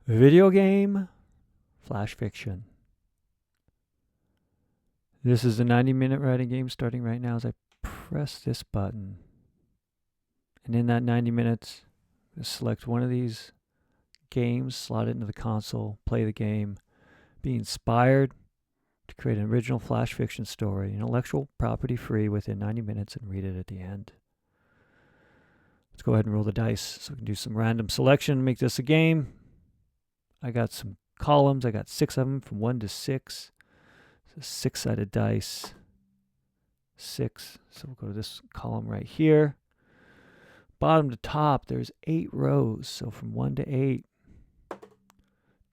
Video game, flash fiction. This is a 90-minute writing game starting right now as I press this button. And in that 90 minutes, select one of these games, slot it into the console, play the game, be inspired to create an original flash fiction story, intellectual property free within 90 minutes, and read it at the end. Let's go ahead and roll the dice so we can do some random selection, make this a game. I got some columns. I got 6 of them from 1 to 6. It's a 6-sided dice. 6. So we'll go to this column right here. Bottom to top, there's 8 rows. So from 1 to 8.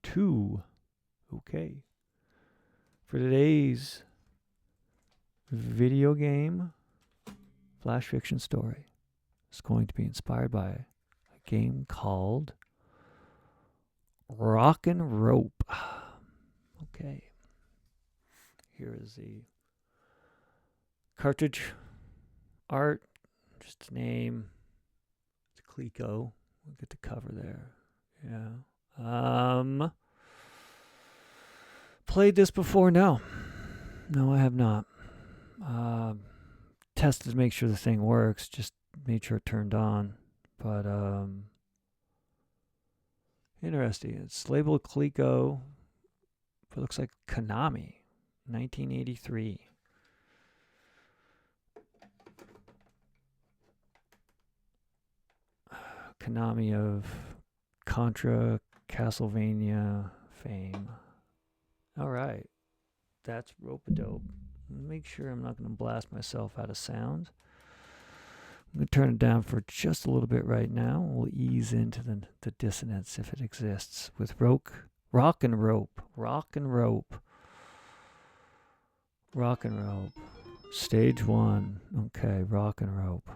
2. Okay. For today's video game flash fiction story, it's going to be inspired by a game called Roc'n Rope. Okay. Here is the cartridge art. Just a name. It's Clico. We'll get the cover there. Yeah. Played this before? No. No, I have not. Tested to make sure the thing works. Just made sure it turned on. But, interesting. It's labeled Clico. But it looks like Konami. 1983. Konami of Contra, Castlevania fame. All right. That's rope-a-dope. Make sure I'm not going to blast myself out of sound. I'm going to turn it down for just a little bit right now. We'll ease into the dissonance if it exists with Roc'n Rope. Roc'n Rope. Roc'n Rope. Stage 1. Okay, Roc'n Rope.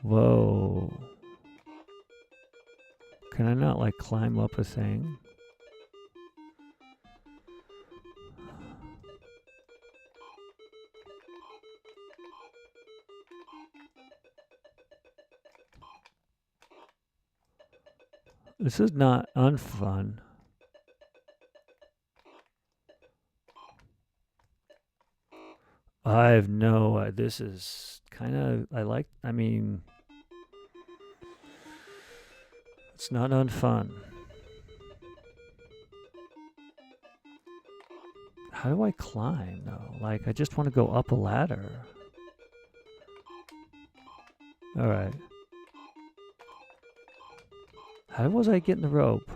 Whoa. Can I not, like, climb up a thing? This is not unfun. I have no, this is kind of, it's not unfun. How do I climb, though? Like, I just want to go up a ladder. All right. How was I getting the rope?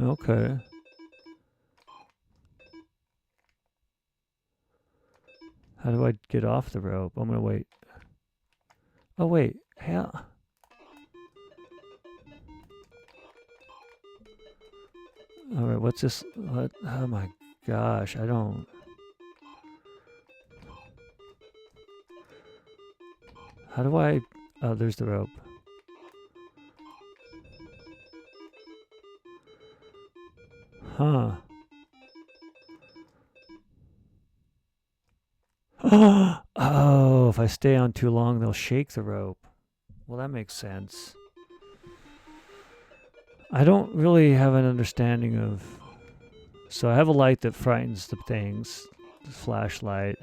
Okay. How do I get off the rope? I'm gonna wait. Oh, wait. Hell. Alright, what's this? What? Oh my gosh, I don't. How do I. Oh, there's the rope. Huh. Oh, if I stay on too long, they'll shake the rope. Well, that makes sense. I don't really have an understanding of... So I have a light that frightens the things, the flashlight,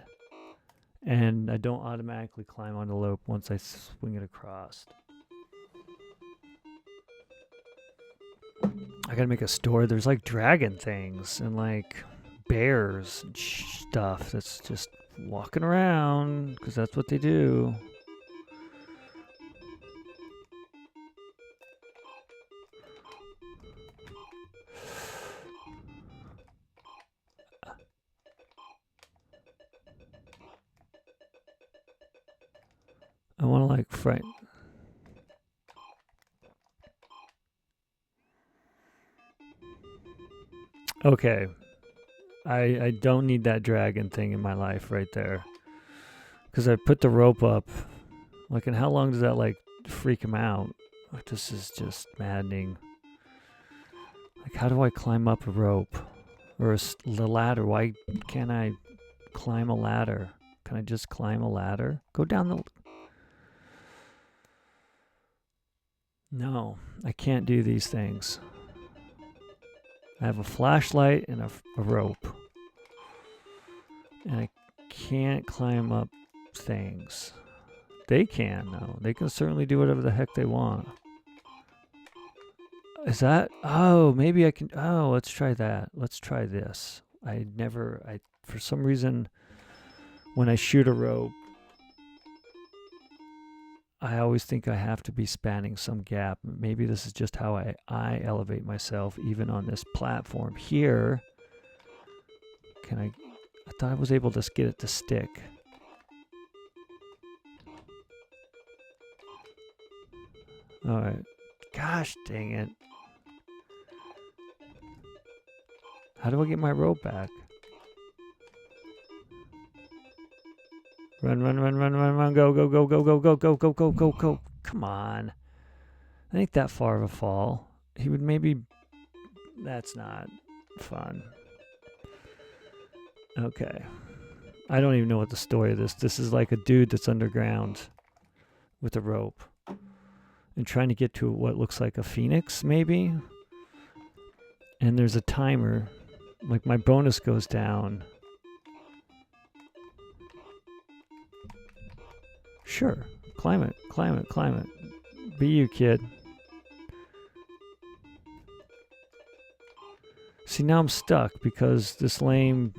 and I don't automatically climb on the rope once I swing it across. I gotta make a story. There's like dragon things and like bears and stuff that's just walking around because that's what they do. I want to like frighten. Okay. I don't need that dragon thing in my life right there. Because I put the rope up. Like, and how long does that, like, freak him out? Like, this is just maddening. Like, how do I climb up a rope? Or the ladder. Why can't I climb a ladder? Can I just climb a ladder? Go down the... No, I can't do these things. I have a flashlight and a rope. And I can't climb up things. They can, though. They can certainly do whatever the heck they want. Is that... Oh, maybe I can... Oh, let's try that. Let's try this. For some reason, when I shoot a rope, I always think I have to be spanning some gap. Maybe this is just how I elevate myself, even on this platform here. Can I thought I was able to get it to stick. Alright. Gosh dang it. How do I get my rope back? Run, run, run, run, run, run, go, go, go, go, go, go, go, go, go, go, go. Come on. I ain't that far of a fall. He would maybe... That's not fun. Okay. I don't even know what the story of this. This is like a dude that's underground with a rope and trying to get to what looks like a phoenix, maybe? And there's a timer. Like my bonus goes down. Sure. Climb it, climb it, climb it. Be you, kid. See, now I'm stuck because this lame...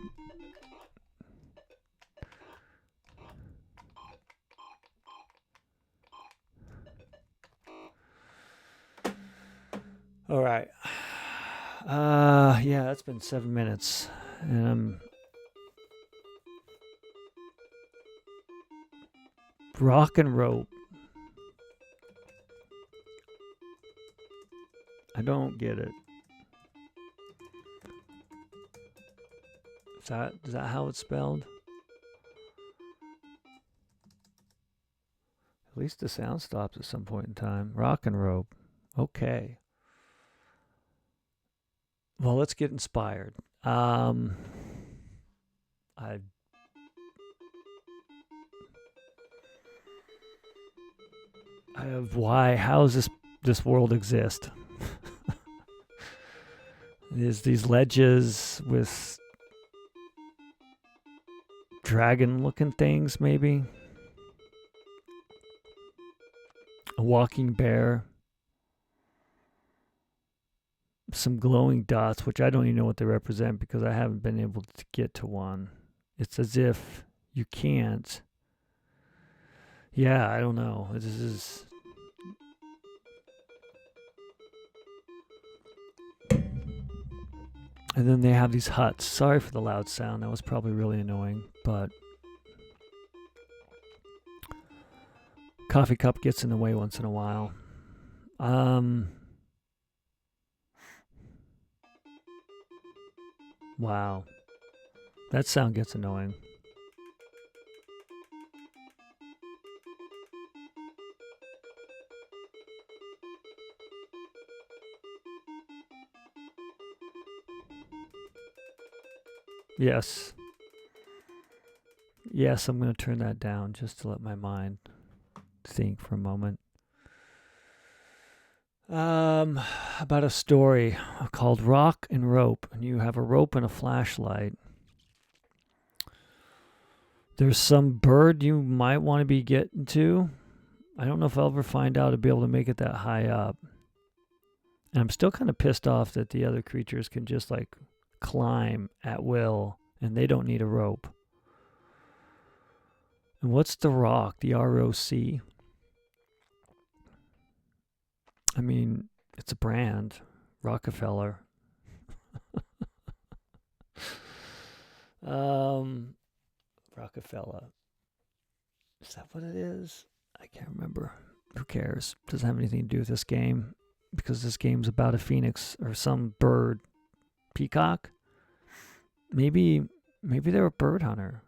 All right. Yeah, it's been 7 minutes. And I'm... Rock and rope. I don't get it. Is that how it's spelled? At least the sound stops at some point in time. Rock and rope. Okay. Well, let's get inspired. How's this world exist? There's these ledges with dragon-looking things, maybe. A walking bear. Some glowing dots, which I don't even know what they represent because I haven't been able to get to one. It's as if you can't. Yeah, I don't know. This is... And then they have these huts. Sorry for the loud sound. That was probably really annoying, but... Coffee cup gets in the way once in a while. Wow. That sound gets annoying. Yes. Yes, I'm going to turn that down just to let my mind think for a moment. About a story called Rock and Rope, and you have a rope and a flashlight. There's some bird you might want to be getting to. I don't know if I'll ever find out to be able to make it that high up. And I'm still kind of pissed off that the other creatures can just like climb at will, and they don't need a rope. And what's the rock? The ROC? I mean, it's a brand. Rockefeller. Rockefeller. Is that what it is? I can't remember. Who cares? Doesn't have anything to do with this game. Because this game's about a phoenix or some bird. Peacock? Maybe they're a bird hunter.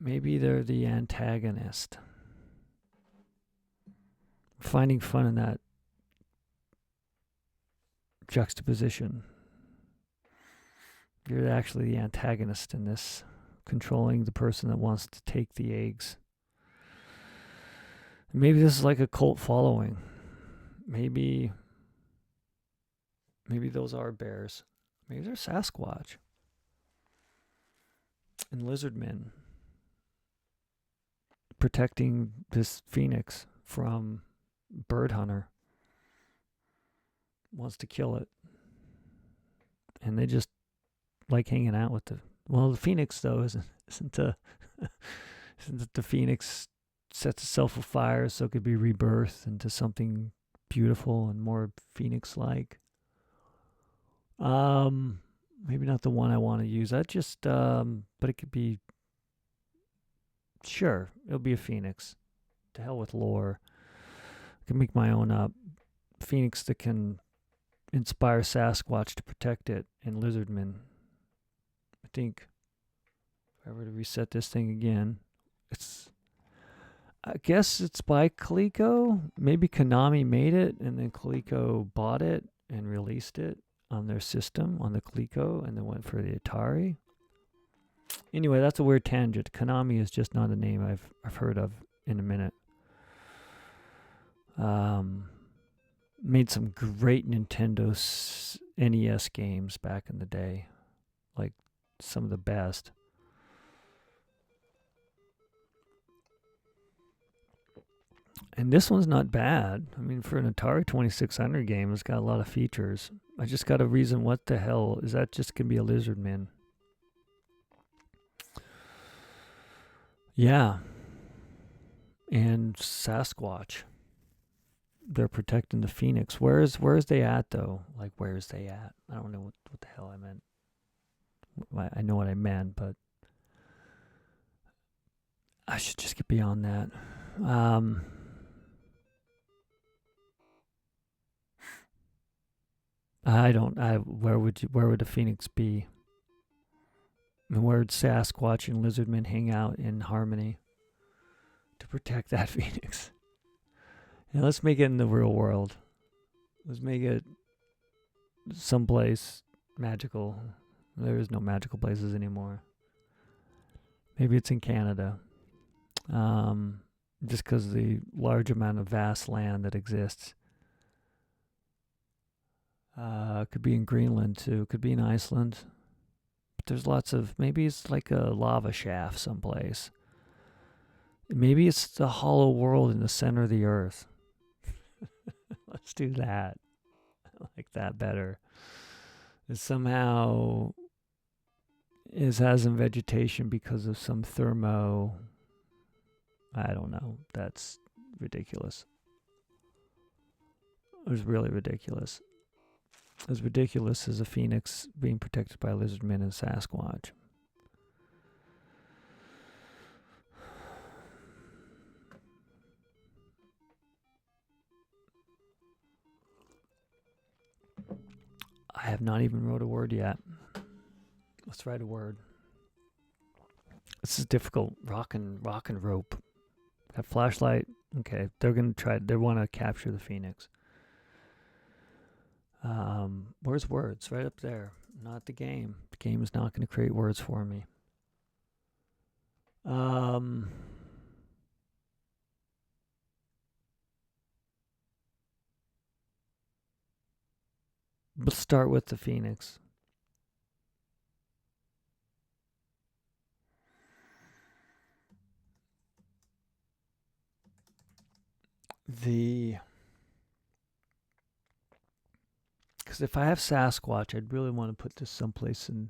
Maybe they're the antagonist. Finding fun in that juxtaposition. You're actually the antagonist in this, controlling the person that wants to take the eggs. Maybe this is like a cult following. Maybe those are bears. Maybe they're Sasquatch and Lizardmen protecting this phoenix from bird hunter. Wants to kill it. And they just like hanging out with the phoenix though isn't the phoenix sets itself afire so it could be rebirthed into something beautiful and more phoenix-like. Maybe not the one I want to use. But it could be, sure, it'll be a phoenix. To hell with lore. I can make my own up. Phoenix that can inspire Sasquatch to protect it, and Lizardmen. I think if I were to reset this thing again, I guess it's by Coleco. Maybe Konami made it, and then Coleco bought it and released it on their system, on the Coleco, and then went for the Atari. Anyway, that's a weird tangent. Konami is just not a name I've heard of in a minute. Made some great Nintendo NES games back in the day. Like, some of the best. And this one's not bad. I mean, for an Atari 2600 game, it's got a lot of features. I just got to reason, what the hell? Is that just going to be a Lizardman? Yeah. And Sasquatch. They're protecting the phoenix. Where's they at, though? Like, where's they at? I don't know what the hell I meant. I know what I meant, but I should just get beyond that. Where would the phoenix be? And where would Sasquatch and Lizardmen hang out in harmony to protect that phoenix? And let's make it in the real world. Let's make it someplace magical. There is no magical places anymore. Maybe it's in Canada. Just because of the large amount of vast land that exists. Could be in Greenland too. Could be in Iceland. But there's lots of, maybe it's like a lava shaft someplace. Maybe it's the hollow world in the center of the earth. Let's do that. I like that better. It somehow has some vegetation because of some I don't know. That's ridiculous. It was really ridiculous. As ridiculous as a phoenix being protected by Lizardmen and Sasquatch. I have not even wrote a word yet. Let's write a word. This is difficult. Roc'n rope. That flashlight. Okay, they're gonna try. They want to capture the phoenix. Where's words? Right up there. Not the game. The game is not going to create words for me. Let's start with the phoenix. Because if I have Sasquatch, I'd really want to put this someplace in.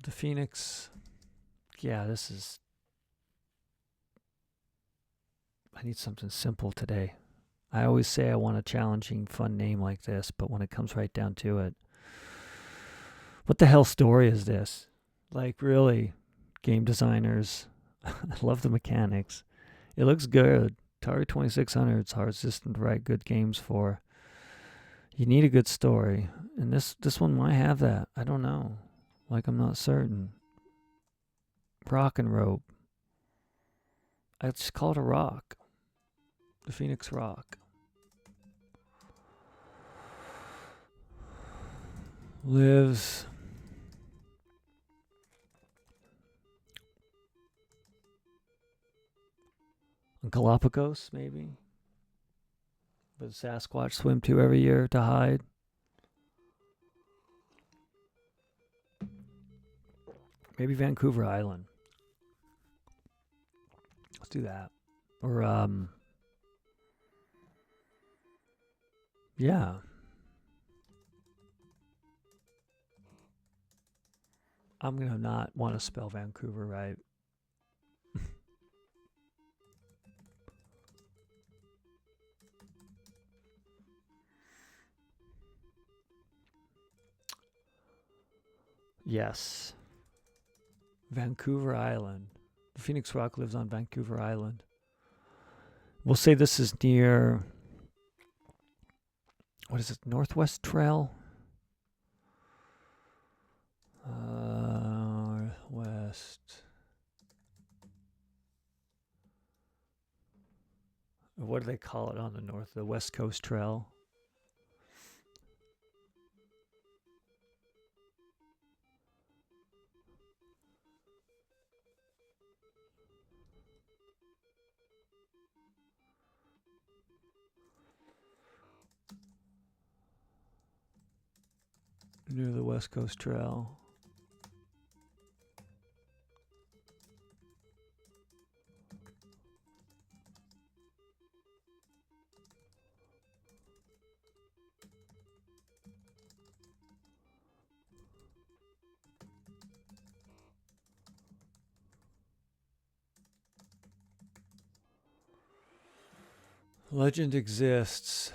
The phoenix. Yeah, this is. I need something simple today. I always say I want a challenging, fun name like this, but when it comes right down to it, what the hell story is this? Like, really, game designers, I love the mechanics. It looks good. Atari 2600 is hard system to write good games for. You need a good story, and this one might have that. I don't know. Like, I'm not certain. Roc'n rope. I just call it a rock. The Phoenix Rock. Lives on Galapagos, maybe. But Sasquatch swim to every year to hide. Maybe Vancouver Island. Let's do that. Or, yeah. I'm going to not want to spell Vancouver right. Yes. Vancouver Island. The Phoenix Rock lives on Vancouver Island. We'll say this is near, what is it, Northwest Trail? West. What do they call it on the north? The West Coast Trail? Near the West Coast Trail. Legend exists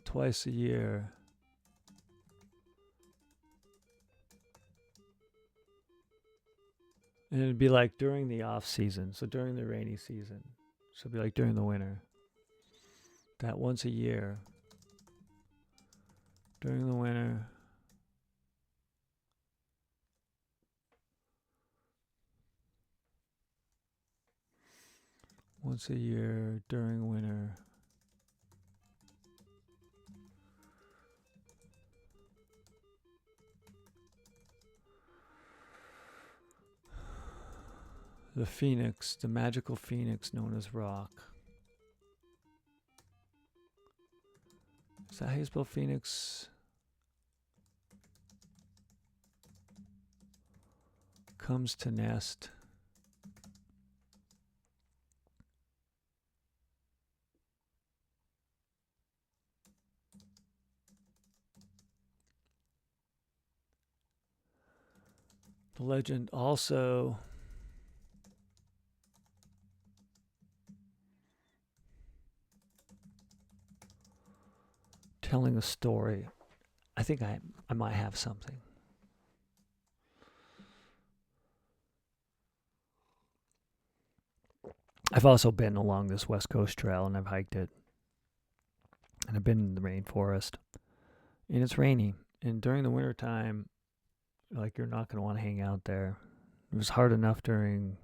twice a year. And it'd be like during the off season, so during the rainy season. So it'd be like during the winter. That once a year. During the winter. Once a year during winter. The phoenix, the magical phoenix known as Rock. Is that how you spell phoenix? Comes to nest. The legend also telling a story. I think I might have something. I've also been along this West Coast Trail and I've hiked it. And I've been in the rainforest. And it's rainy. And during the wintertime, like, you're not going to want to hang out there. It was hard enough during,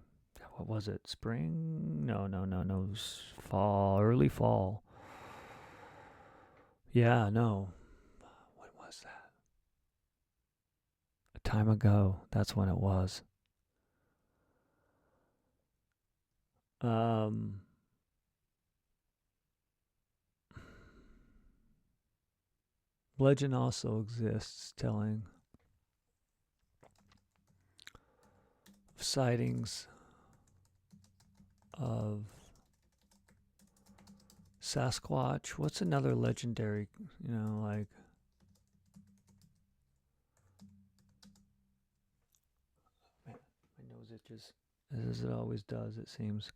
what was it, spring? No. It was fall, early fall. Yeah, no. When was that? A time ago. That's when it was. Legend also exists telling of sightings of Sasquatch. What's another legendary, like... Man, my nose itches, as it always does, it seems.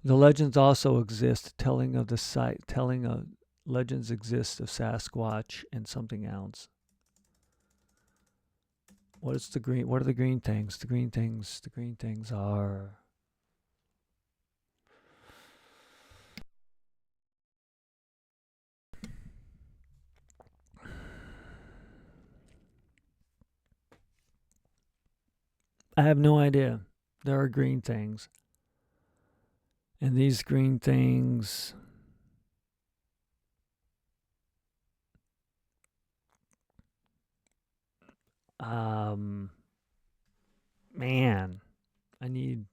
The legends also exist, telling of legends exist of Sasquatch and something else. What are the green things? The green things are... I have no idea. There are green things. And these green things, man, I need.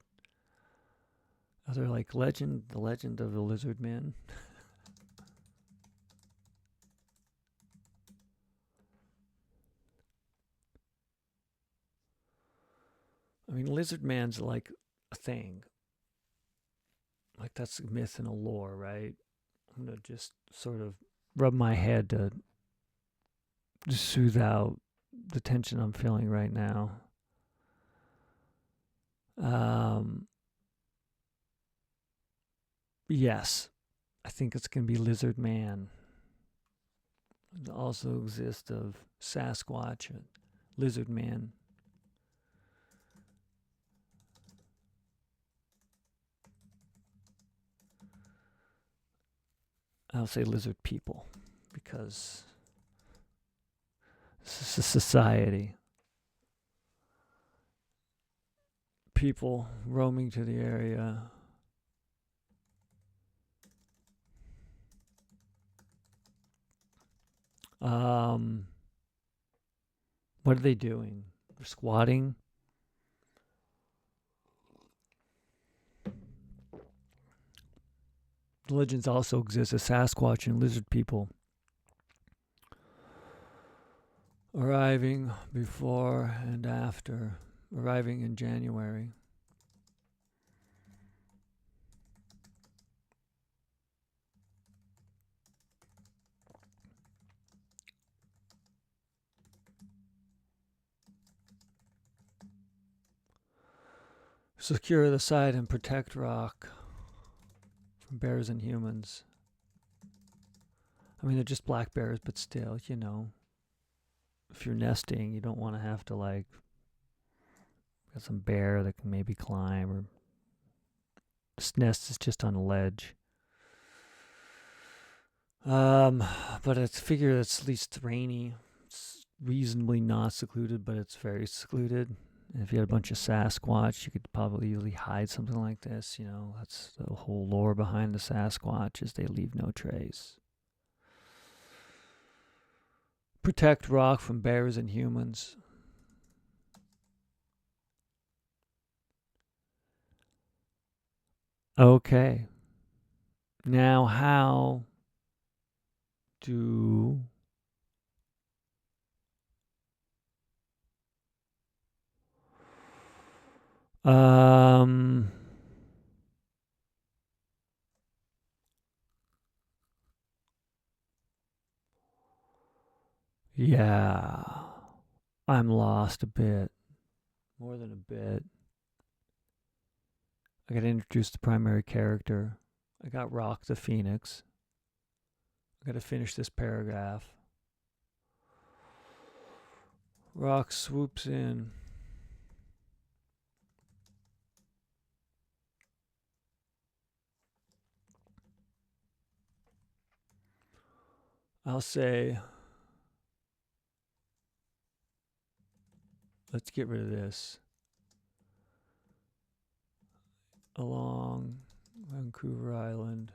Are there like the legend of the Lizardmen? I mean, Lizardman's like a thing. Like that's a myth and a lore, right? I'm gonna just sort of rub my head to soothe out the tension I'm feeling right now. Yes, I think it's gonna be Lizard Man. It also exists of Sasquatch and Lizard Man. I'll say lizard people because this is a society. People roaming to the area. What are they doing? They're squatting. The legends also exist of Sasquatch and lizard people arriving before and after, arriving in January. Secure the site and protect Rock from bears and humans. I mean, they're just black bears, but still, you know, if you're nesting, you don't want to have to like get some bear that can maybe climb, or this nest is just on a ledge. But it's figure it's at least rainy. It's reasonably not secluded, but it's very secluded. And if you had a bunch of Sasquatch, you could probably easily hide something like this. You know, that's the whole lore behind the Sasquatch is they leave no trace. Protect Rock from bears and humans. Okay. Now, how do yeah, I'm lost a bit, more than a bit. I got to introduce the primary character. I got Rock the Phoenix. I got to finish this paragraph. Rock swoops in. I'll say, let's get rid of this. Along Vancouver Island.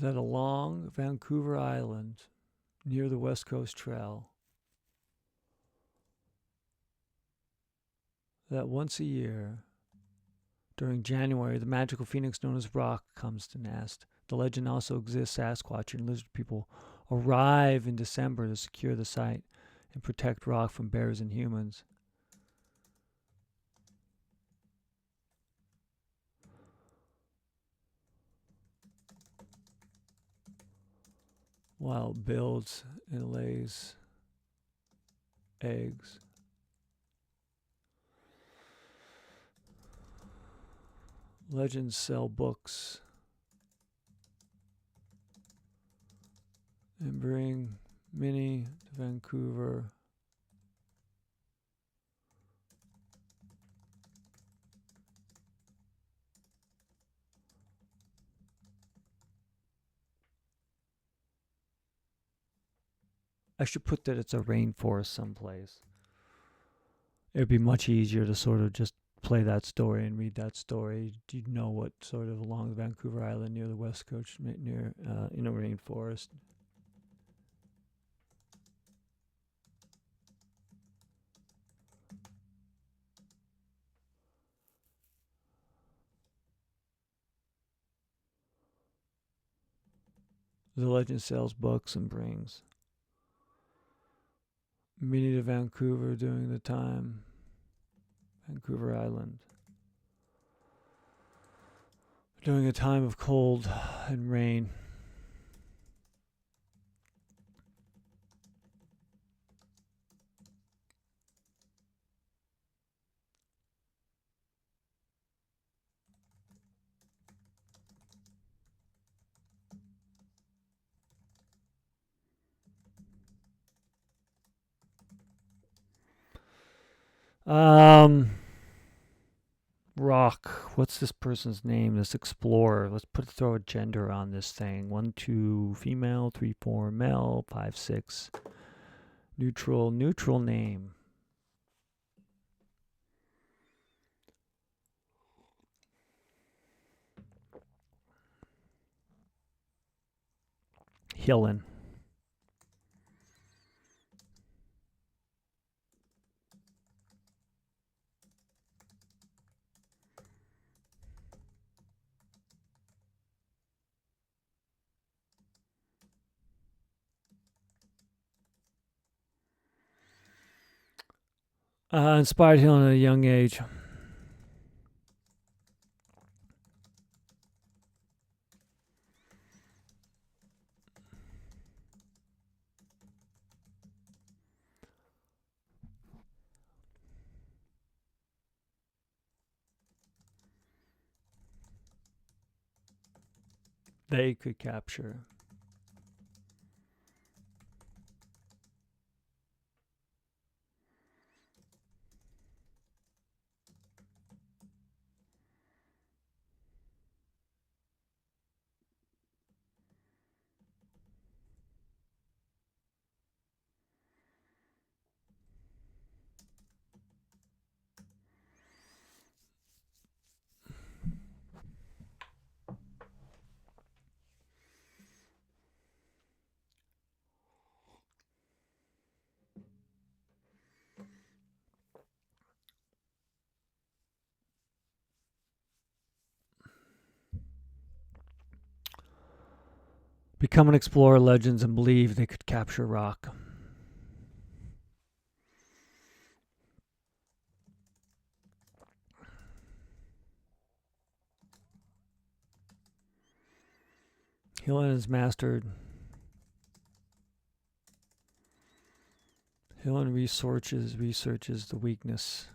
That along Vancouver Island, near the West Coast Trail, that once a year, during January, the magical phoenix known as Rock comes to nest. The legend also exists Sasquatch and lizard people arrive in December to secure the site and protect Rock from bears and humans. while it builds and lays eggs. Legends sell books and bring Minnie to Vancouver. I should put that it's a rainforest someplace. It would be much easier to sort of just play that story and read that story. Do you know what sort of along Vancouver Island near the west coast, near in a rainforest? The legend sells books and brings Minnie to Vancouver during the time. Vancouver Island. During a time of cold and rain. Rock. What's this person's name? This explorer. Let's throw a gender on this thing. 1, 2, female. 3, 4, male. 5, 6. Neutral. Neutral name. Healin. Inspired Healin at a young age. They could capture. Become an explorer, legends, and believe they could capture rock. Healin is mastered. Healin researches the weakness.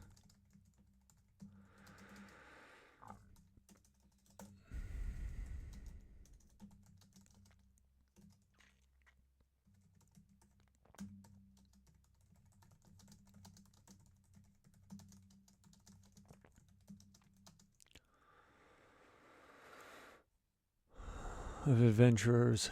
Of adventurers.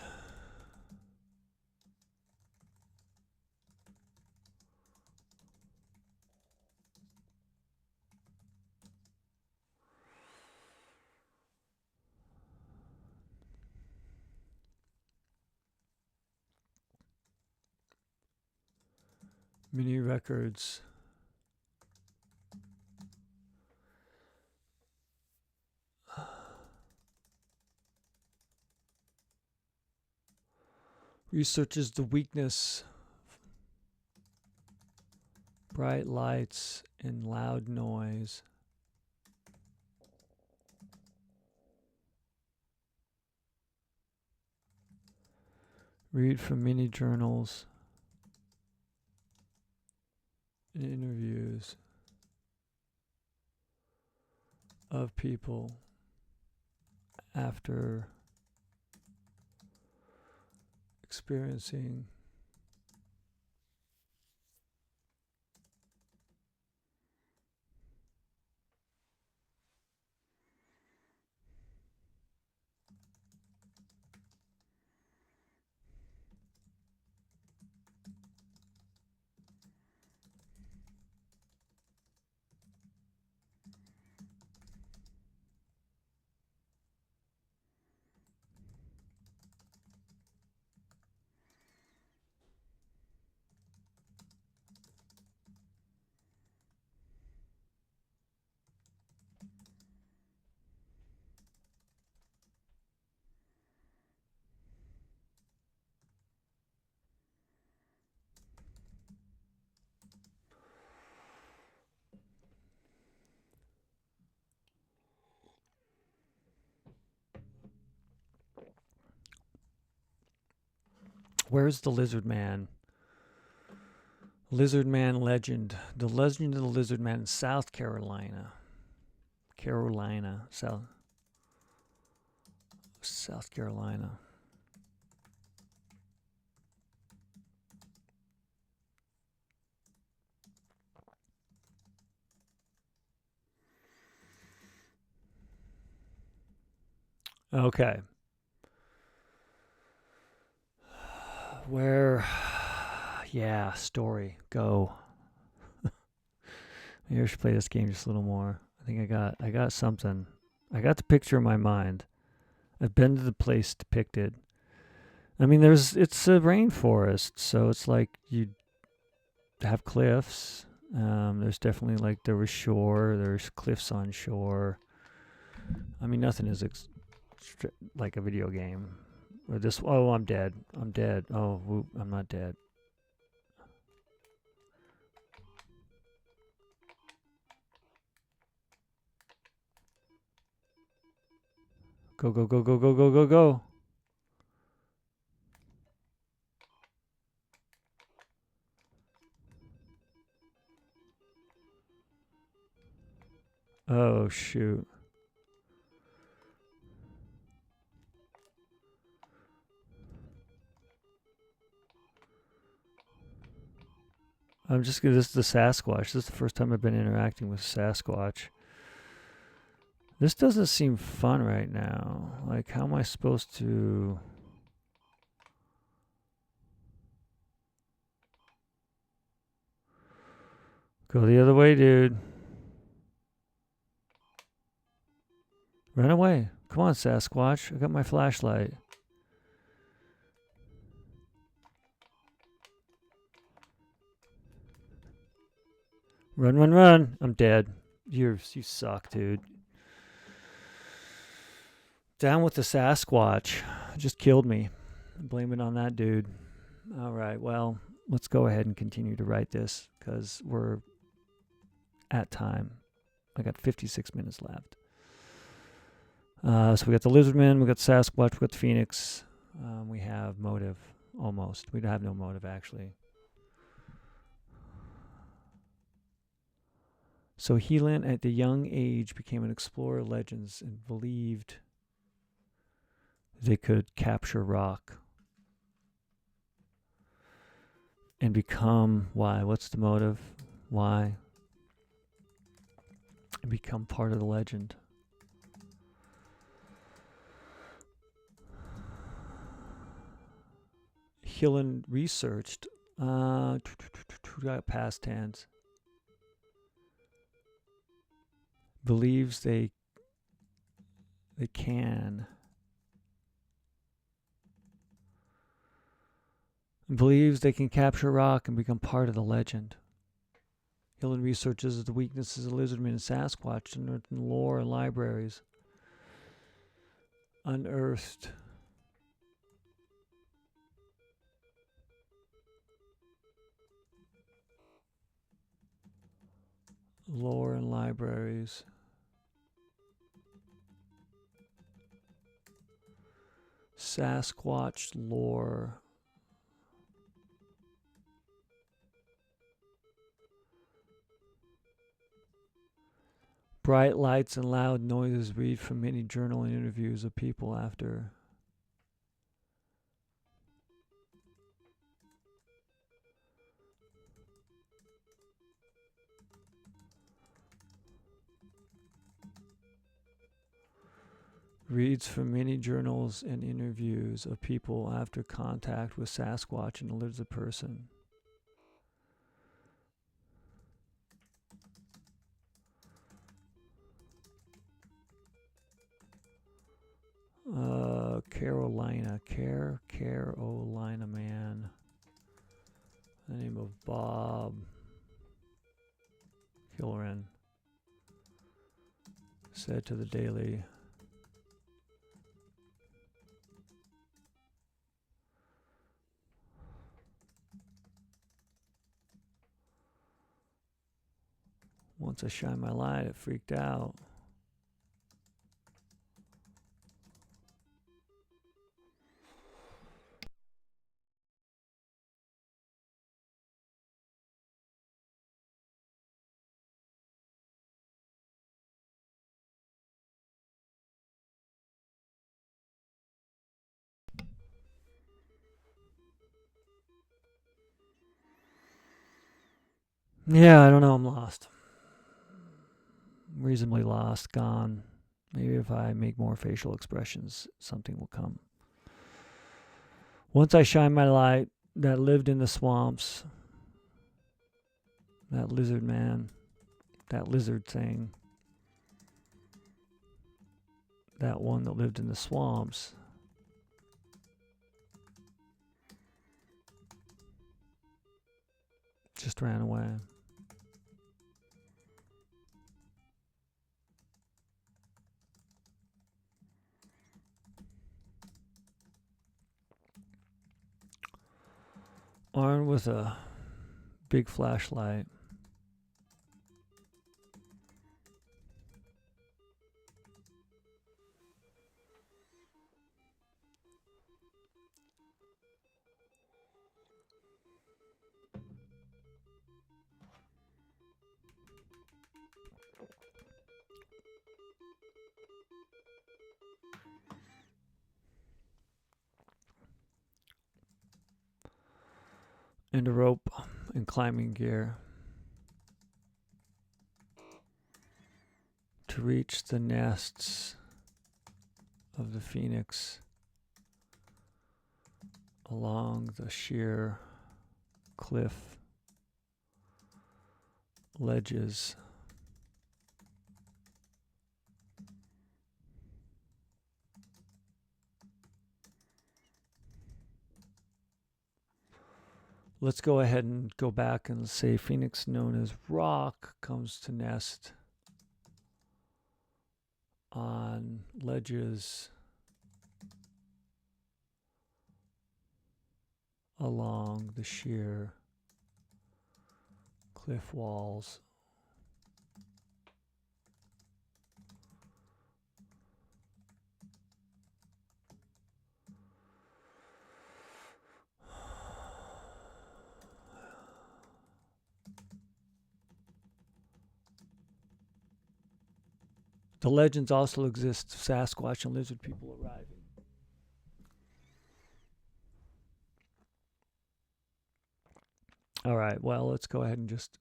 Mini records. Researches the weakness, bright lights and loud noise. Read from mini journals and interviews of people after experiencing where's the Lizardman? Lizardman legend. The legend of the Lizardman in South Carolina. South Carolina. Okay. Where? Yeah, story. Go. Maybe I should play this game just a little more. I think I got something. I got the picture in my mind. I've been to the place depicted. I mean, it's a rainforest, so it's like you have cliffs. There's definitely like there was shore. There's cliffs on shore. I mean, nothing is like a video game. Or this. Oh, I'm dead. I'm dead. Oh, whoop, I'm not dead. Go, go, go, go, go, go, go, go. Oh, shoot. This is the Sasquatch. This is the first time I've been interacting with Sasquatch. This doesn't seem fun right now. Like, how am I supposed to... Go the other way, dude. Run away. Come on, Sasquatch. I got my flashlight. Run, run, run. I'm dead. You suck, dude. Down with the Sasquatch. Just killed me. Blame it on that dude. All right, well, let's go ahead and continue to write this because we're at time. I got 56 minutes left. So we got the Lizardmen, we got the Sasquatch, we got the Phoenix. We have motive, almost. We have no motive, actually. So Healin, at the young age, became an explorer of legends and believed they could capture rock and become... Why? What's the motive? Why? And become part of the legend. Healin researched past tense. Believes they can. Believes they can capture rock and become part of the legend. Healin researches the weaknesses of Lizardmen and Sasquatch unearthed in lore and libraries. Unearthed. Lore and libraries. Sasquatch lore. Bright lights and loud noises read from many journal and interviews of people after. Reads from many journals and interviews of people after contact with Sasquatch and a lizard person. Carolina man. The name of Bob Healin said to the Daily. Once I shine my light, it freaked out. Yeah, I don't know. I'm lost. Reasonably lost, gone. Maybe if I make more facial expressions, something will come. Once I shine my light, that lived in the swamps, that lizard man, that lizard thing, that one that lived in the swamps, just ran away. Armed with a big flashlight, and a rope and climbing gear to reach the nests of the phoenix along the sheer cliff ledges. Let's go ahead and go back and say phoenix known as rock comes to nest on ledges along the sheer cliff walls. The legends also exist of Sasquatch and lizard people arriving. All right, well, let's go ahead and just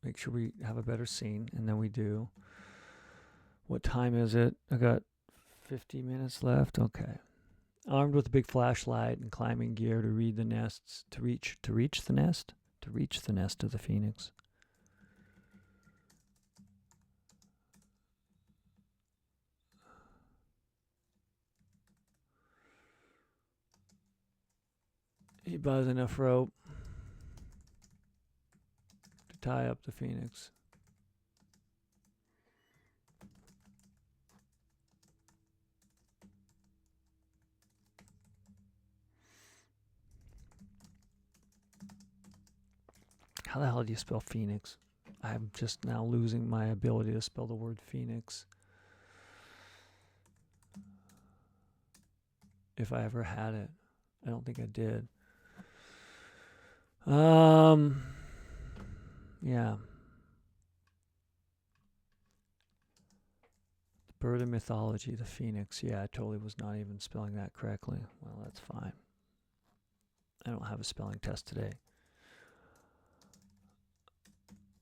make sure we have a better scene, and then we do. What time is it? I got 50 minutes left. Okay. Armed with a big flashlight and climbing gear to read the nests, to reach the nest of the phoenix. He buys enough rope to tie up the phoenix. How the hell do you spell phoenix? I'm just now losing my ability to spell the word phoenix. If I ever had it. I don't think I did. Yeah. Bird of mythology, the phoenix. Yeah, I totally was not even spelling that correctly. Well, that's fine. I don't have a spelling test today.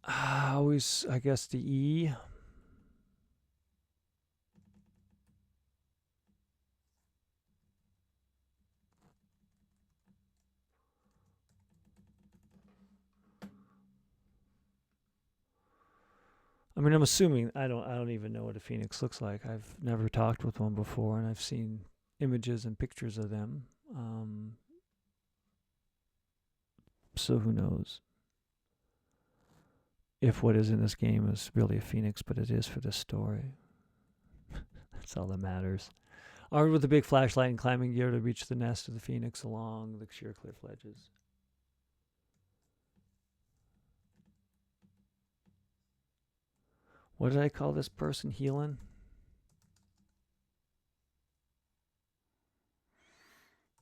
Always, I guess the E. I mean, I'm assuming I don't even know what a phoenix looks like. I've never talked with one before, and I've seen images and pictures of them. So who knows if what is in this game is really a phoenix, but it is for this story. That's all that matters. Armed with a big flashlight and climbing gear to reach the nest of the phoenix along the sheer cliff ledges. What did I call this person? Healin?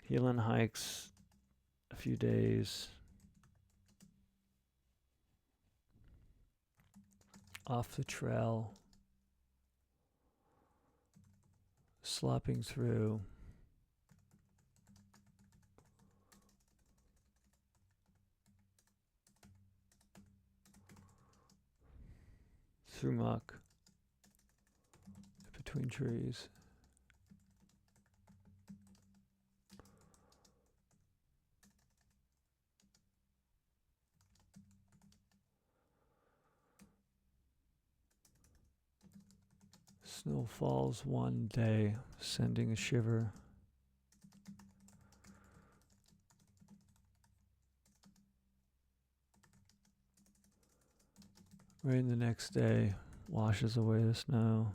Healin hikes a few days off the trail, slopping through muck between trees. Snow falls one day, sending a shiver. Rain the next day washes away the snow.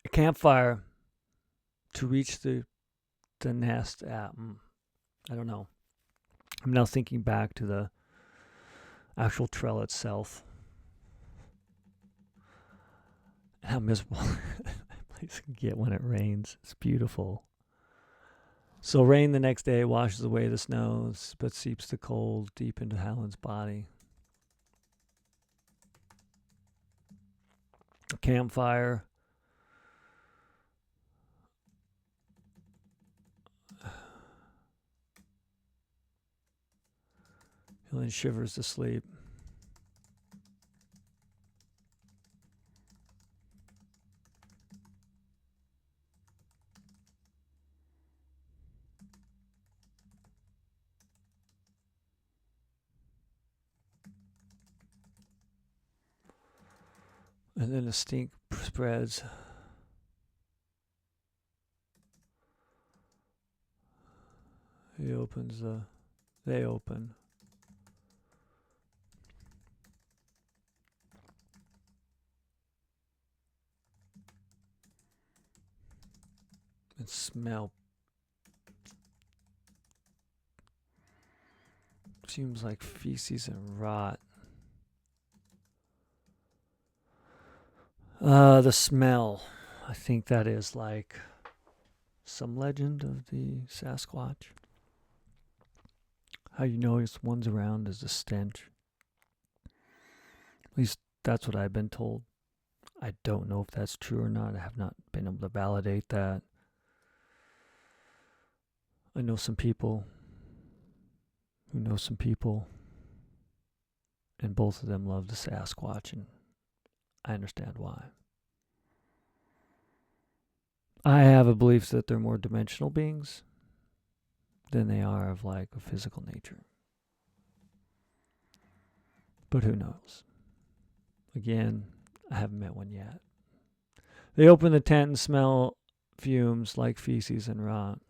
A campfire to reach the nest at. I don't know. I'm now thinking back to the actual trail itself. How miserable that place can get when it rains. It's beautiful. So rain the next day washes away the snow, but seeps the cold deep into Helin's body. A campfire. Healin shivers to sleep. And then the stink spreads. They open. And smell. Seems like feces and rot. The smell. I think that is like some legend of the Sasquatch. How you know if one's around is the stench. At least that's what I've been told. I don't know if that's true or not. I have not been able to validate that. I know some people who know some people, and both of them love the Sasquatch, and I understand why. I have a belief that they're more dimensional beings than they are of like a physical nature. But who knows? Again, I haven't met one yet. They open the tent and smell fumes like feces and rot.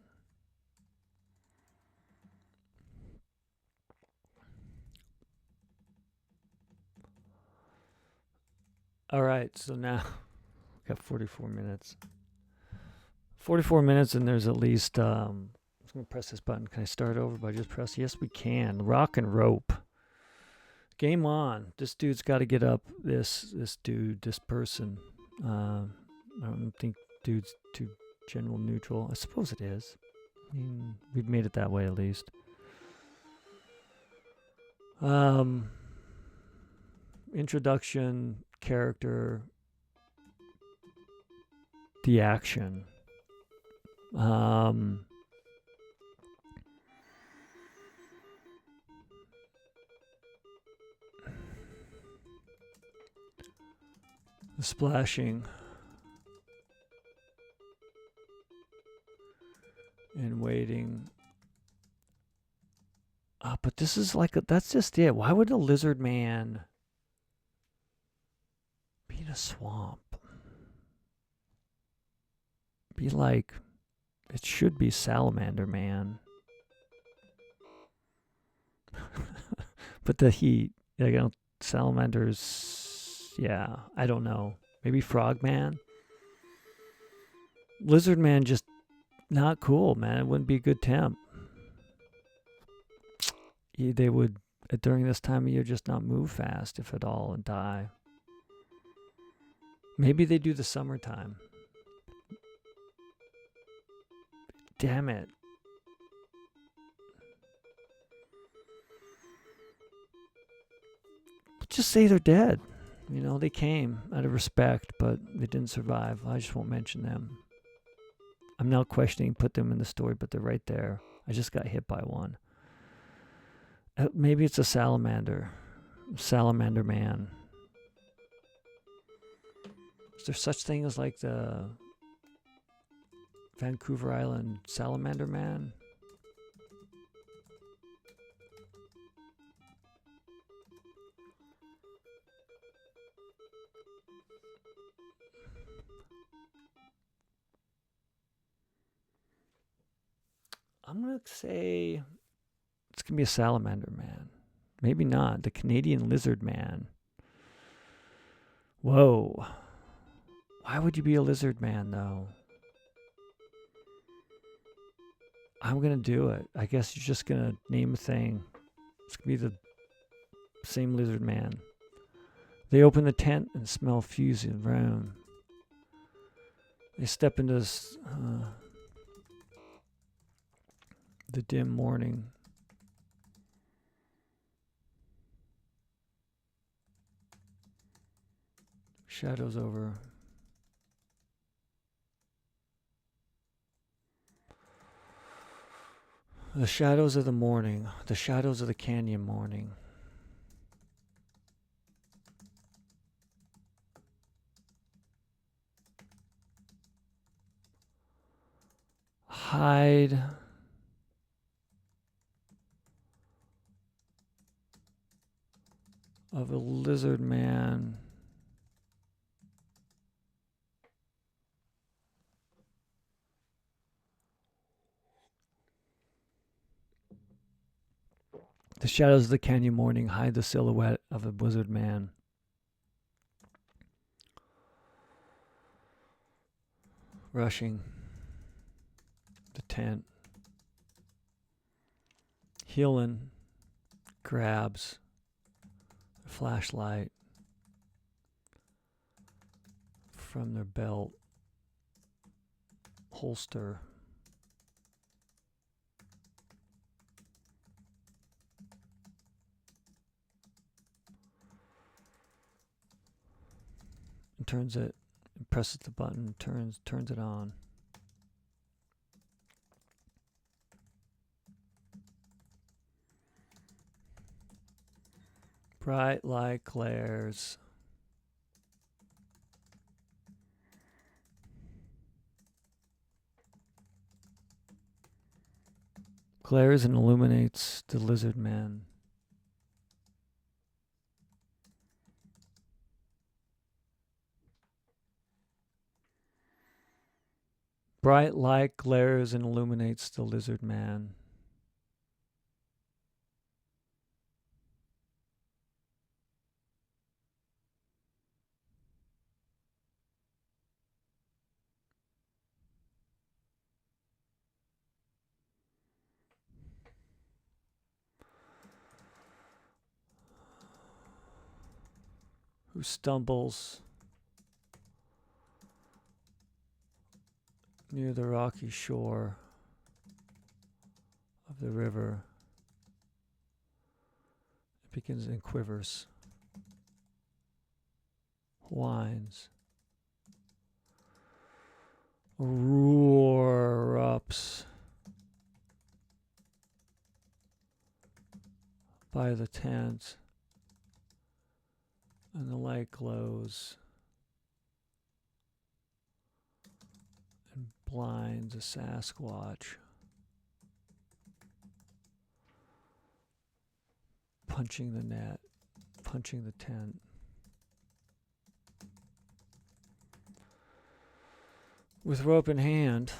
All right, so now we got 44 minutes. 44 minutes, and there's at least. I'm gonna press this button. Can I start over by just press? Yes, we can. Rock and rope. Game on. This dude's got to get up. This person. I don't think dude's too general neutral. I suppose it is. I mean, we've made it that way at least. Introduction, character, the action. The splashing and waiting. But this is like that's just it. Why would a lizard man be in a swamp? Be like, it should be Salamander Man. But the heat, salamanders, yeah, I don't know. Maybe Frogman? Lizard Man just not cool, man. It wouldn't be a good temp. They would, during this time of year, just not move fast, if at all, and die. Maybe they do the summertime. Damn it. Just say they're dead. You know, they came out of respect, but they didn't survive. I just won't mention them. I'm now questioning, put them in the story, but they're right there. I just got hit by one. Maybe it's a salamander. Salamander Man. Is there such thing as like the Vancouver Island Salamander Man? I'm going to say it's going to be a Salamander Man. Maybe not. The Canadian Lizard Man. Whoa. Why would you be a lizard man, though? I'm going to do it. I guess you're just going to name a thing. It's going to be the same lizard man. They open the tent and smell fusing room. They step into the dim morning. Shadows over. The shadows of the morning. The shadows of the canyon morning. Hide. Of a lizard man. The shadows of the canyon morning hide the silhouette of a lizard man. Rushing the tent. Healin grabs a flashlight from their belt holster. And turns it, and presses the button, turns it on. Bright light glares. Glares and illuminates the lizard man. Bright light glares and illuminates the lizard man. who stumbles near the rocky shore of the river. It begins and quivers, whines. A roar erupts by the tent, and the light glows and blinds a Sasquatch, punching the net, punching the tent. With rope in hand,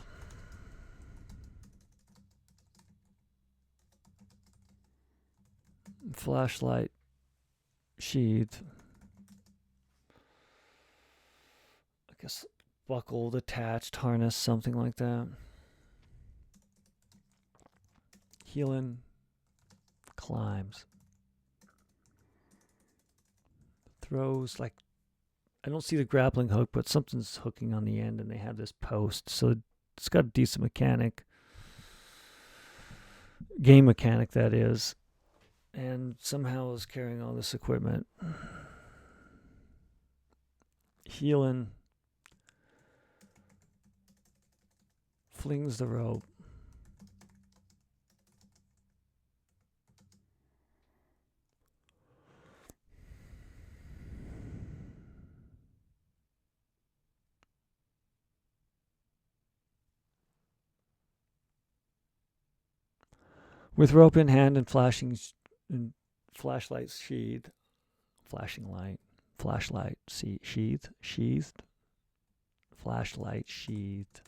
flashlight sheathed, I guess buckled, attached, harness, something like that. Healin climbs. Throws, like, I don't see the grappling hook, but something's hooking on the end, and they have this post, so it's got a decent mechanic. Game mechanic, that is. And somehow is carrying all this equipment. Healin flings the rope. With rope in hand and flashlight sheathed, flashlight sheathed.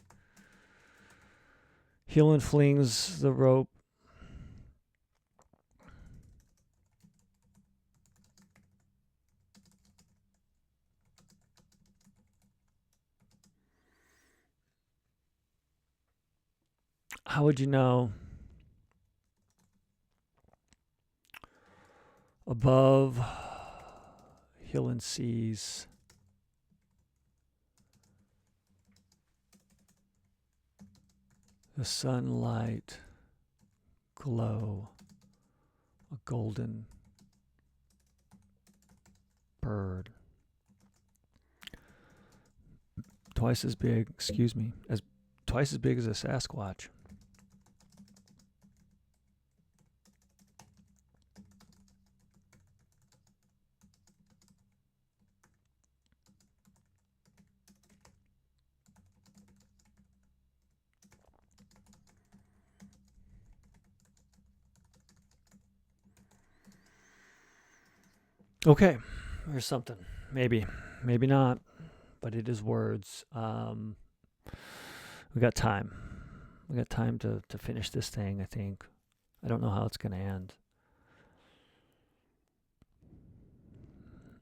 Healin flings the rope. How would you know? Above, Healin sees the sunlight glow, a golden bird. Twice as big as a Sasquatch. Okay, there's something. Maybe not, but it is words. We got time. We got time to finish this thing, I think. I don't know how it's going to end.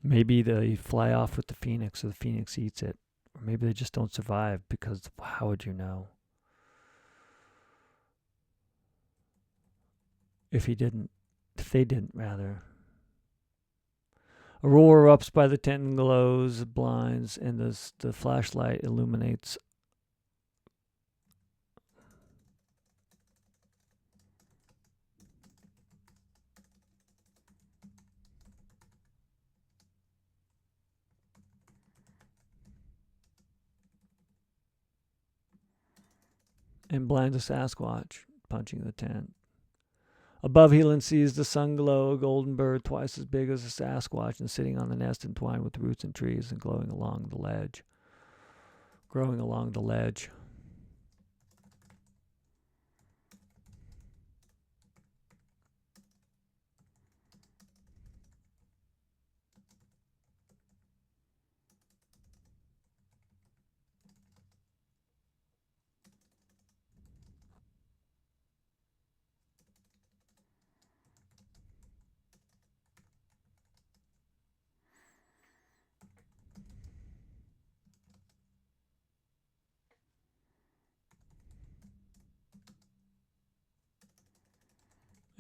Maybe they fly off with the phoenix, or the phoenix eats it. Or maybe they just don't survive, because how would you know? If they didn't, rather. A roar erupts by the tent and glows, blinds, and the flashlight illuminates. And blinds a Sasquatch, punching the tent. Above, Healin sees the sun glow, a golden bird twice as big as a Sasquatch, and sitting on the nest entwined with roots and trees and growing along the ledge.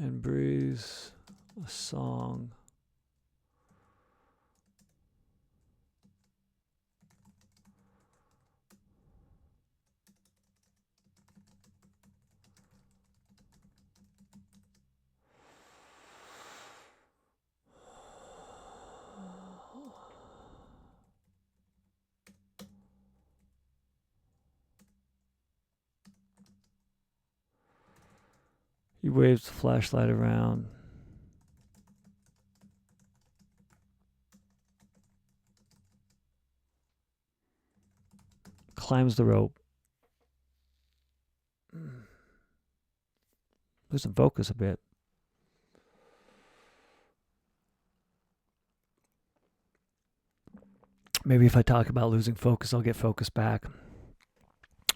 And breathes a song. He waves the flashlight around. Climbs the rope. Losing focus a bit. Maybe if I talk about losing focus, I'll get focus back.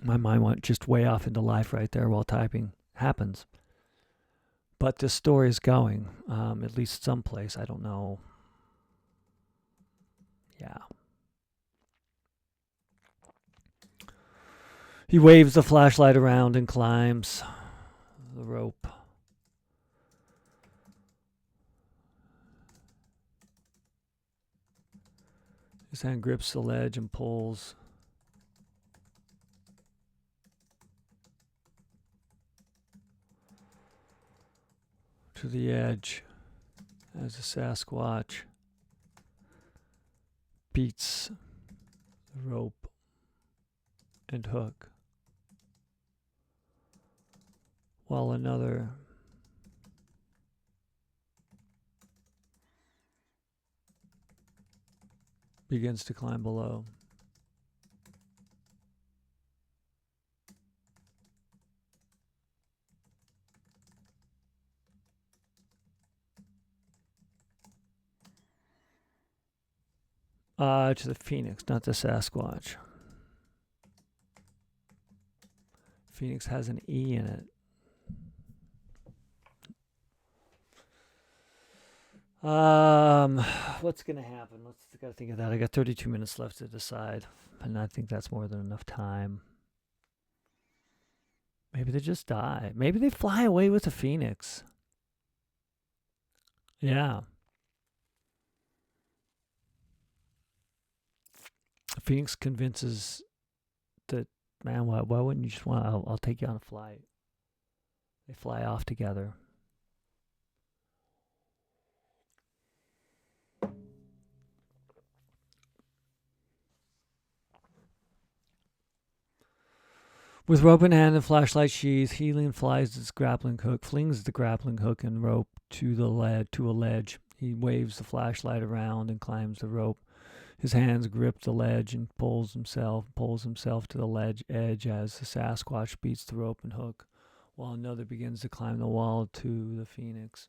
My mind went just way off into life right there while typing. Happens. But this story is going, at least someplace. I don't know. Yeah. He waves the flashlight around and climbs the rope. His hand grips the ledge and pulls. To the edge as the Sasquatch beats the rope and hook, while another begins to climb below. To the Phoenix, not the Sasquatch. Phoenix has an E in it. What's gonna happen? Gotta think of that. I got 32 minutes left to decide, and I think that's more than enough time. Maybe they just die. Maybe they fly away with the Phoenix. Yeah. Phoenix convinces that, man, why wouldn't you just want? I'll take you on a flight. They fly off together. With rope in hand and flashlight sheath, Healin flings the grappling hook and rope to a ledge. He waves the flashlight around and climbs the rope. His hands grip the ledge and pulls himself to the ledge edge as the Sasquatch beats the rope and hook, while another begins to climb the wall to the Phoenix.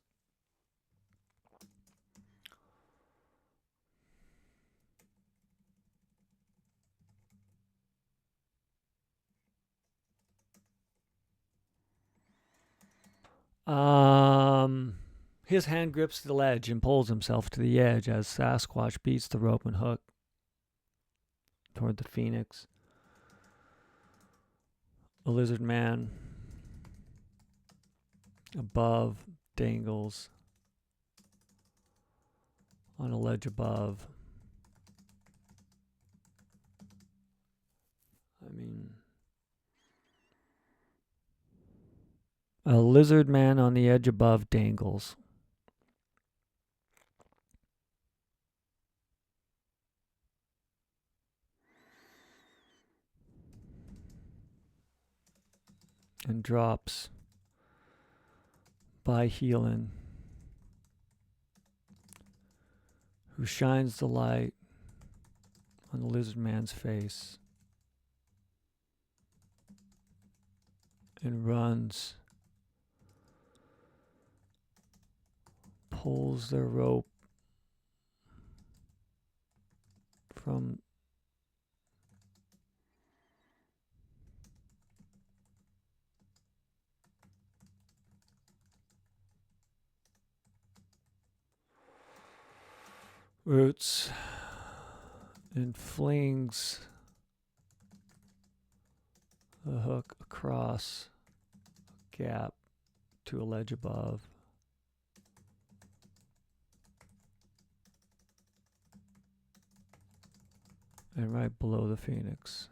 His hand grips the ledge and pulls himself to the edge as Sasquatch beats the rope and hook toward the Phoenix. A Lizardman above dangles on a ledge above. A Lizardman on the edge above dangles. And drops by Healin, who shines the light on the Lizardman's face and runs, pulls their rope from roots and flings the hook across a gap to a ledge above. And right below the Phoenix.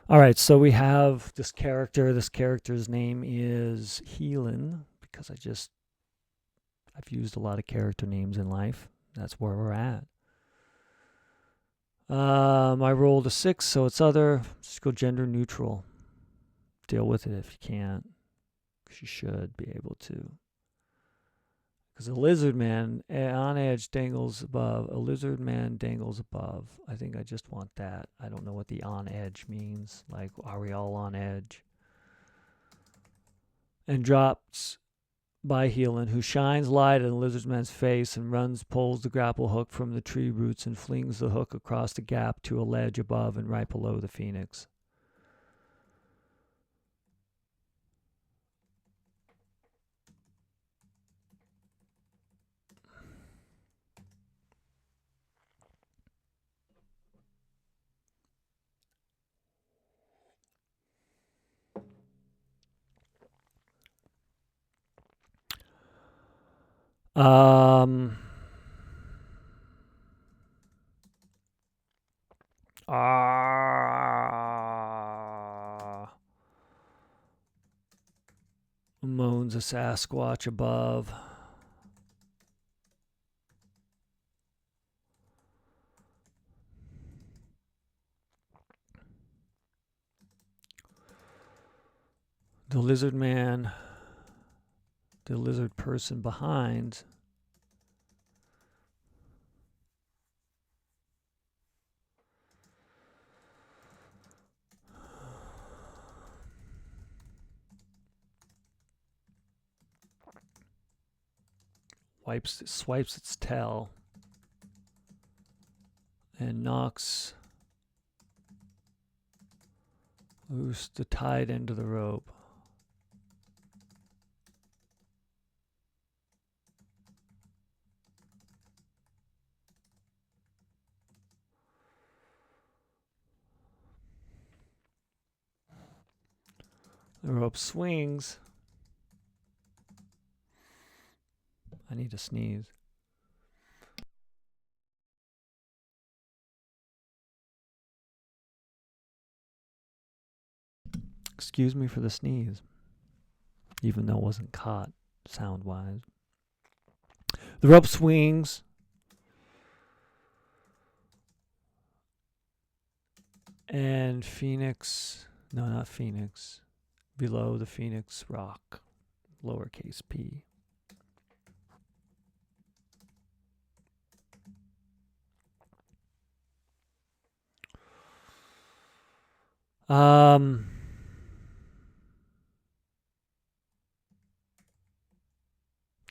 All right, so we have this character. This character's name is Healin, because I've used a lot of character names in life. That's where we're at. I rolled a 6, so it's other. Just go gender neutral. deal with it if you can't. 'Cause you should be able to. Because a lizard man on edge dangles above. A lizard man dangles above. I think I just want that. I don't know what the on edge means. Like, are we all on edge? And drops by Healin, who shines light on the lizardman's face and pulls the grapple hook from the tree roots and flings the hook across the gap to a ledge above and right below the phoenix. Moans a Sasquatch above. The lizard man, the lizard person behind, swipes its tail and knocks loose the tied end of the rope. The rope swings. I need to sneeze. Excuse me for the sneeze, even though it wasn't caught sound-wise. The rope swings. And not Phoenix, below the Phoenix rock, lowercase p.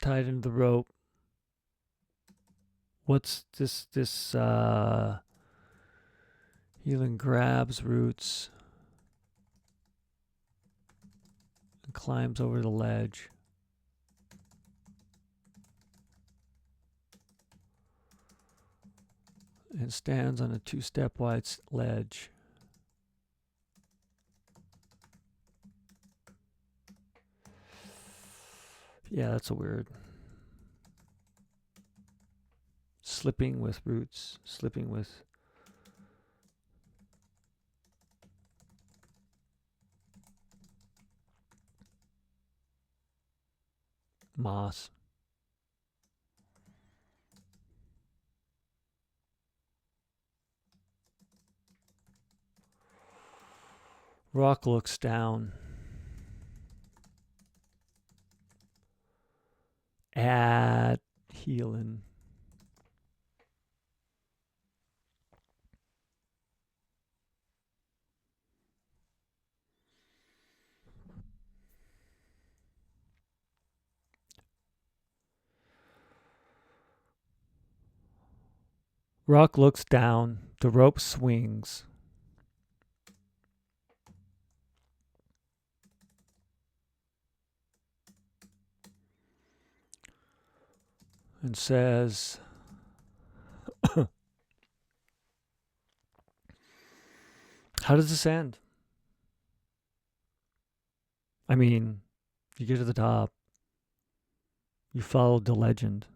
Tied into the rope. What's this? Healin grabs roots and climbs over the ledge. And stands on a 2-step wide ledge. Yeah, that's a weird. Slipping with roots, slipping with moss. Rock looks down at Healin. Rock looks down. The rope swings. And says, how does this end? I mean, you get to the top. You followed the legend.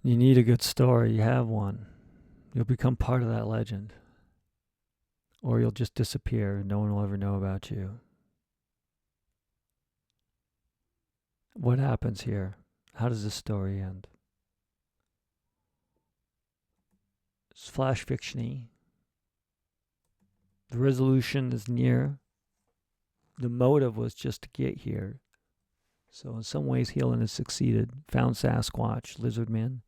You need a good story. You have one. You'll become part of that legend. Or you'll just disappear and no one will ever know about you. What happens here? How does this story end? It's flash fiction-y. The resolution is near. The motive was just to get here. So in some ways, Healin has succeeded. Found Sasquatch, Lizardmen,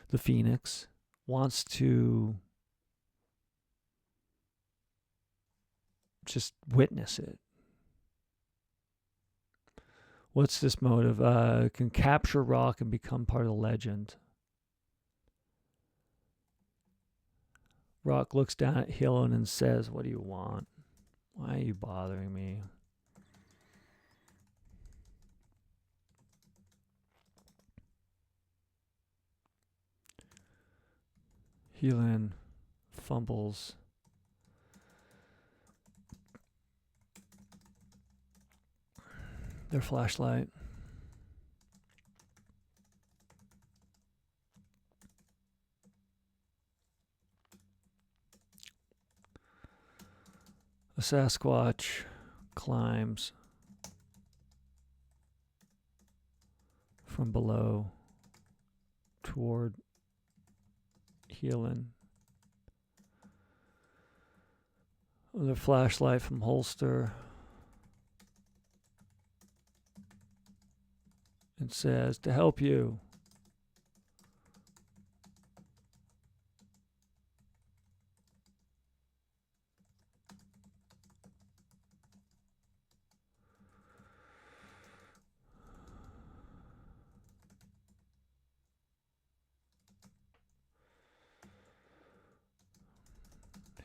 the Phoenix. Wants to just witness it. What's this motive? Can capture Rock and become part of the legend. Rock looks down at Healin and says, "What do you want? Why are you bothering me?" Healin fumbles their flashlight. A Sasquatch climbs from below toward Healin. With a flashlight from holster. And says, "To help you."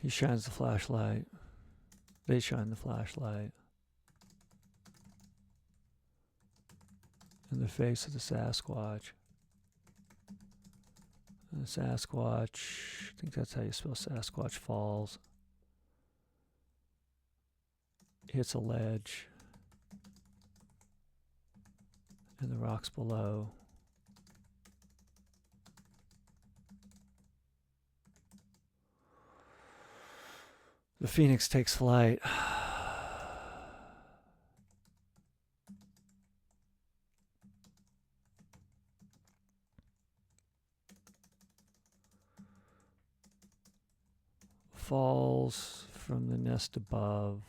He shines the flashlight. They shine the flashlight in the face of the Sasquatch. And the Sasquatch, I think that's how you spell Sasquatch, falls. Hits a ledge. And the rocks below. The Phoenix takes flight. Falls from the nest above.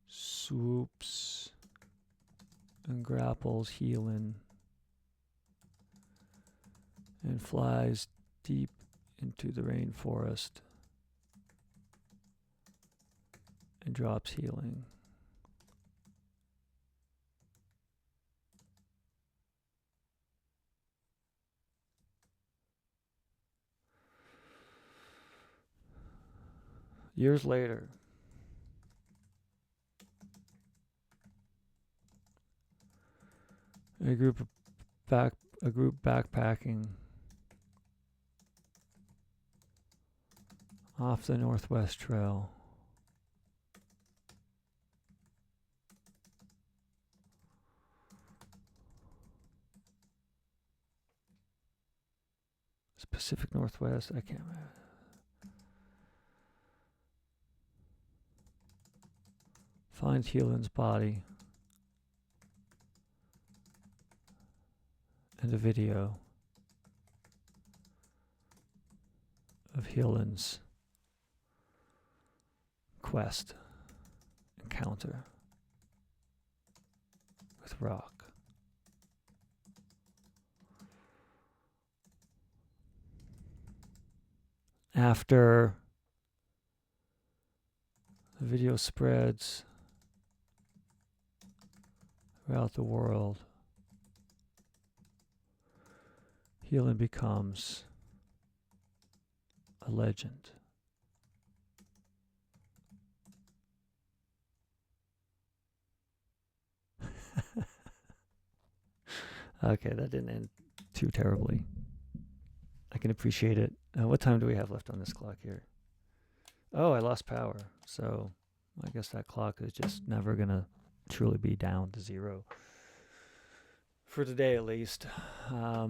Swoops and grapples Healin. And flies deep into the rainforest. And drops Healing. Years later, a group backpacking off the Northwest Trail. Pacific Northwest, I can't remember. Finds Healin's body and a video of Healin's quest encounter with Rock. After the video spreads throughout the world, Healin becomes a legend. Okay, that didn't end too terribly. I can appreciate it. What time do we have left on this clock here? Oh, I lost power. So I guess that clock is just never going to truly be down to zero. For today, at least. I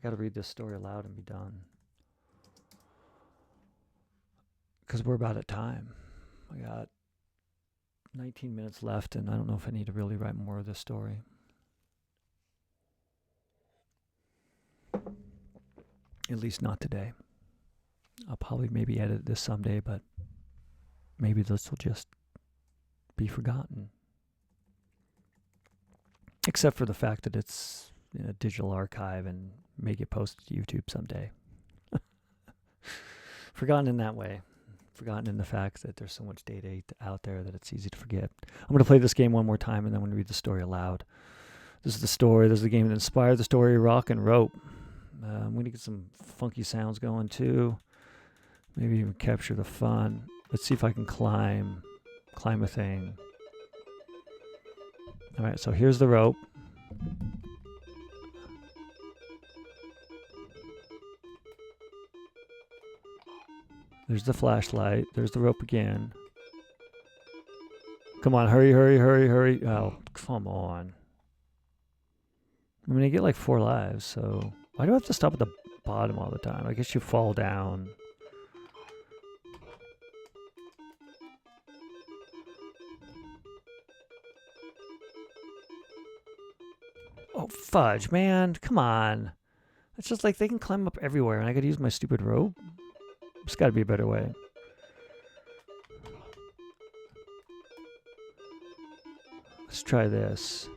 got to read this story aloud and be done. Because we're about at time. I got 19 minutes left, and I don't know if I need to really write more of this story. At least not today. I'll probably maybe edit this someday, but maybe this will just be forgotten. Except for the fact that it's in a digital archive and may get posted to YouTube someday. Forgotten in that way. Forgotten in the fact that there's so much data out there that it's easy to forget. I'm going to play this game one more time and then I'm going to read the story aloud. This is the story. This is the game that inspired the story Roc'n. I'm going to get some funky sounds going too. Maybe even capture the fun. Let's see if I can climb a thing. All right, so here's the rope. There's the flashlight. There's the rope again. Come on, hurry, hurry, hurry, hurry. Oh, come on. I mean, I get like 4 lives, so why do I have to stop at the bottom all the time? I guess you fall down. Oh, fudge, man. Come on. It's just like they can climb up everywhere, and I gotta use my stupid rope. There's gotta be a better way. Let's try this.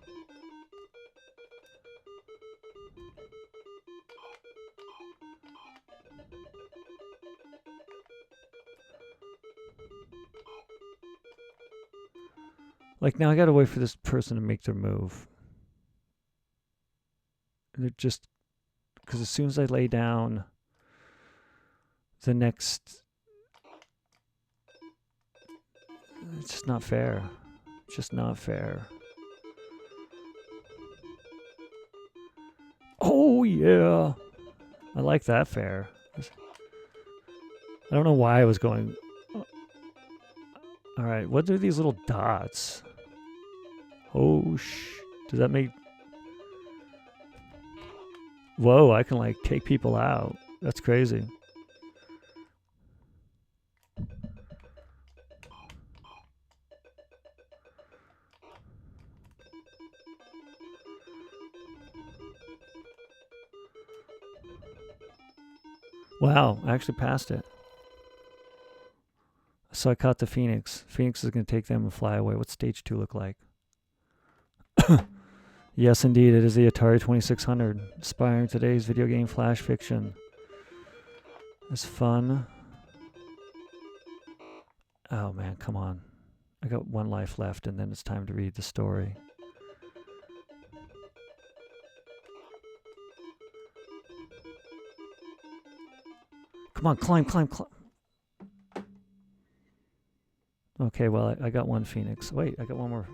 Like, now I gotta wait for this person to make their move. They're just... Because as soon as I lay down... The next... It's just not fair. It's just not fair. Oh, yeah! I like that fair. I don't know why I was going... Alright, what are these little dots? Oh, does that make... Whoa, I can like take people out. That's crazy. Wow, I actually passed it. So I caught the Phoenix. Phoenix is going to take them and fly away. What's stage 2 look like? Yes, indeed, it is the Atari 2600. Inspiring today's video game flash fiction. It's fun. Oh man, come on. I got 1 life left and then it's time to read the story. Come on, climb, climb, climb. Okay, well, I got 1 Phoenix. Wait, I got 1 more.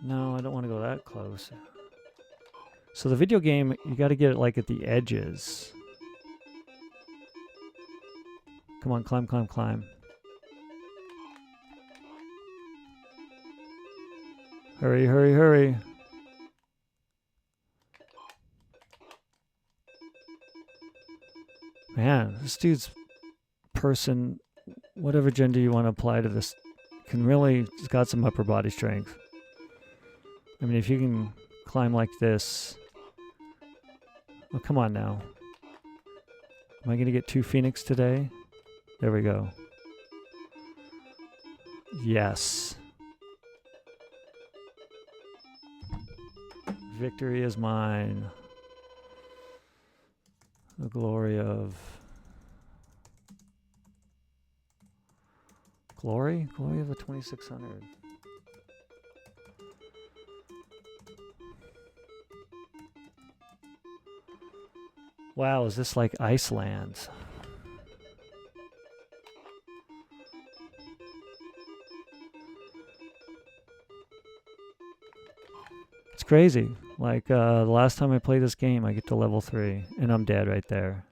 No, I don't want to go that close. So the video game, you got to get it like at the edges. Come on, climb, climb, climb. Hurry, hurry, hurry. Man, this dude's person, whatever gender you want to apply to this, can really, he's got some upper body strength. I mean, if you can climb like this. Oh, come on now. Am I going to get 2 Phoenix today? There we go. Yes. Victory is mine. The glory of... Glory? Glory of the 2600. Wow, is this like Iceland? It's crazy. Like, the last time I played this game, I get to level 3, and I'm dead right there.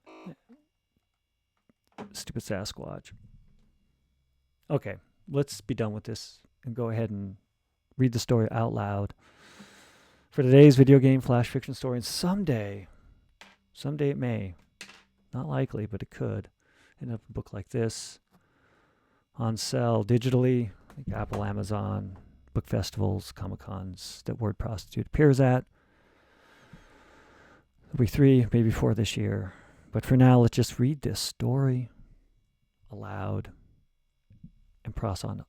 Stupid Sasquatch. Okay, let's be done with this and go ahead and read the story out loud for today's video game flash fiction story. And someday it may. Not likely, but it could. End up a book like this. On sale digitally, like Apple, Amazon, book festivals, Comic-Cons that Word Prostitute appears at. There'll be 3, maybe 4 this year. But for now, let's just read this story aloud and process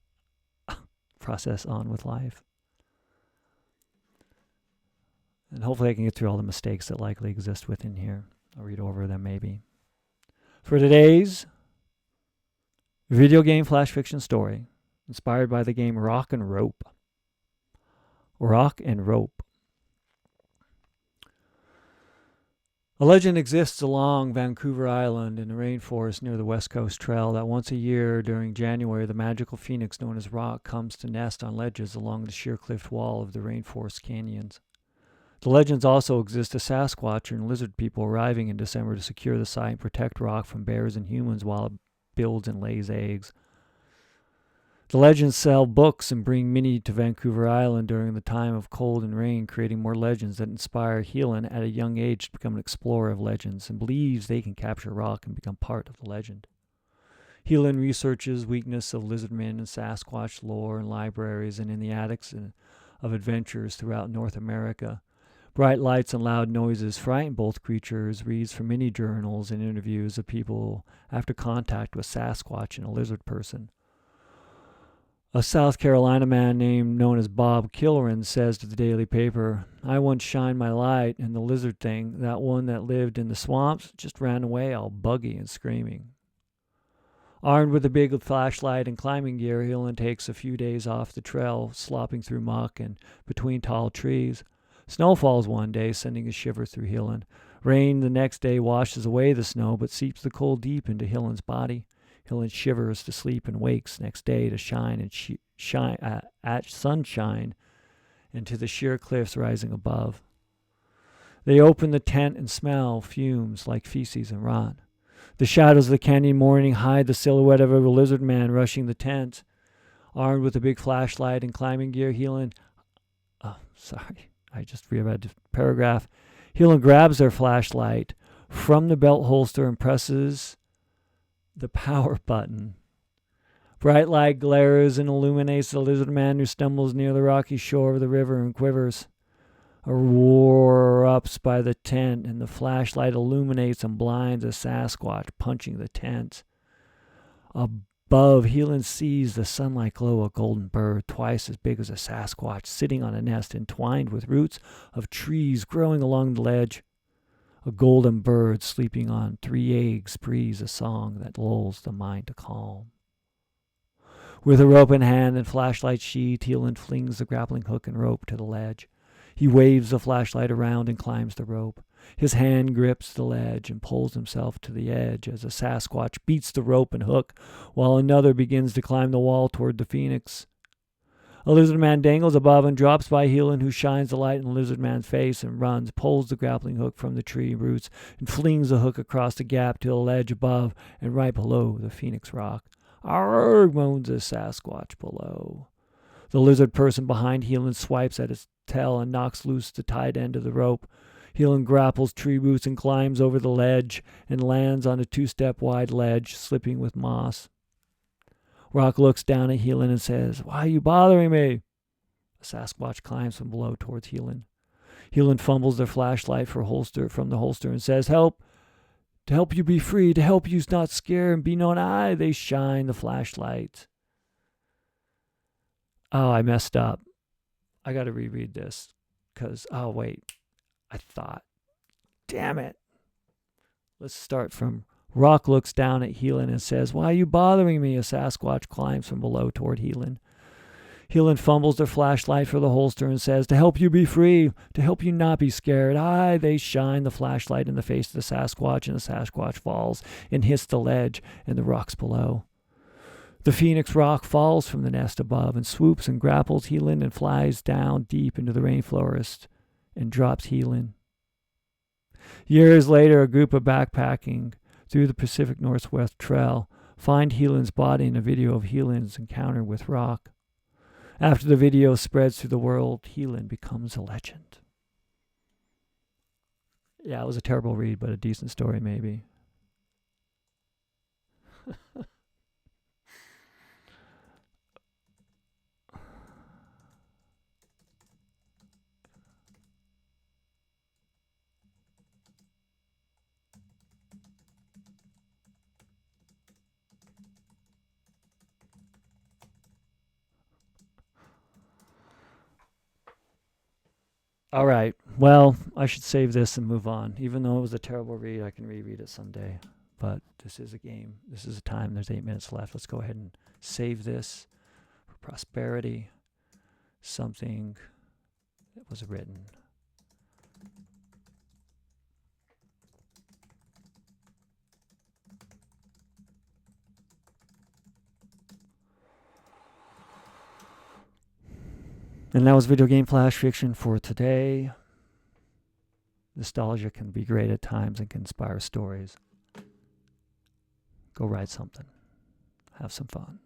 on with life. And hopefully I can get through all the mistakes that likely exist within here. I'll read over them maybe. For today's video game flash fiction story, inspired by the game Rock and Rope. Rock and Rope. A legend exists along Vancouver Island in the rainforest near the West Coast Trail that once a year during January, the magical phoenix known as Rock comes to nest on ledges along the sheer cliff wall of the rainforest canyons. The legends also exist of Sasquatch and lizard people arriving in December to secure the site and protect Rock from bears and humans while it builds and lays eggs. The legends sell books and bring Minnie to Vancouver Island during the time of cold and rain, creating more legends that inspire Healin at a young age to become an explorer of legends and believes they can capture Rock and become part of the legend. Healin researches weakness of Lizardmen and Sasquatch lore in libraries and in the attics of adventures throughout North America. Bright lights and loud noises frighten both creatures, reads from many journals and interviews of people after contact with Sasquatch and a lizard person. A South Carolina man known as Bob Killoran says to the daily paper, "I once shined my light and the lizard thing, that one that lived in the swamps, just ran away all buggy and screaming." Armed with a big flashlight and climbing gear, Healin takes a few days off the trail, slopping through muck and between tall trees. Snow falls one day, sending a shiver through Healin. Rain the next day washes away the snow, but seeps the cold deep into Healin's body. Healin shivers to sleep and wakes next day to shine at sunshine and to the sheer cliffs rising above. They open the tent and smell fumes like feces and rot. The shadows of the canyon morning hide the silhouette of a lizard man rushing the tent. Armed with a big flashlight and climbing gear, I just reread the paragraph. Healin grabs their flashlight from the belt holster and presses the power button. Bright light glares and illuminates the lizard man who stumbles near the rocky shore of the river and quivers. A roar erupts by the tent, and the flashlight illuminates and blinds a Sasquatch punching the tent. Above, Healin sees the sunlight glow a golden bird twice as big as a Sasquatch sitting on a nest entwined with roots of trees growing along the ledge. A golden bird sleeping on 3 eggs breathes a song that lulls the mind to calm. With a rope in hand and flashlight sheathed, Healin flings the grappling hook and rope to the ledge. He waves the flashlight around and climbs the rope. His hand grips the ledge and pulls himself to the edge as a Sasquatch beats the rope and hook, while another begins to climb the wall toward the phoenix. A lizard man dangles above and drops by Healin, who shines the light in the lizard man's face and runs, pulls the grappling hook from the tree roots, and flings the hook across the gap to the ledge above and right below the phoenix rock. "Arrgh!" moans a Sasquatch below. The lizard person behind Healin swipes at its tail and knocks loose the tied end of the rope. Healin grapples tree roots and climbs over the ledge and lands on a 2-step wide ledge, slipping with moss. Rock looks down at Healin and says, "Why are you bothering me?" A Sasquatch climbs from below towards Healin. Healin fumbles their flashlight from the holster and says, "Help! To help you be free, to help you not scare and be known." They shine the flashlight. Oh, I messed up. I got to reread this because, damn it. Let's start from Rock looks down at Healin and says, "Why are you bothering me?" A Sasquatch climbs from below toward Healin. Healin fumbles their flashlight for the holster and says, "To help you be free, to help you not be scared." They shine the flashlight in the face of the Sasquatch, and the Sasquatch falls and hits the ledge and the rocks below. The phoenix rock falls from the nest above and swoops and grapples Healin and flies down deep into the rainforest and drops Healin. Years later, a group of backpacking through the Pacific Northwest Trail find Healin's body in a video of Healin's encounter with Rock. After the video spreads through the world, Healin becomes a legend. Yeah, it was a terrible read, but a decent story maybe. All right. Well, I should save this and move on. Even though it was a terrible read, I can reread it someday. But this is a game. This is a time. There's 8 minutes left. Let's go ahead and save this for prosperity. Something that was written. And that was Video Game Flash Fiction for today. Nostalgia can be great at times and can inspire stories. Go write something. Have some fun.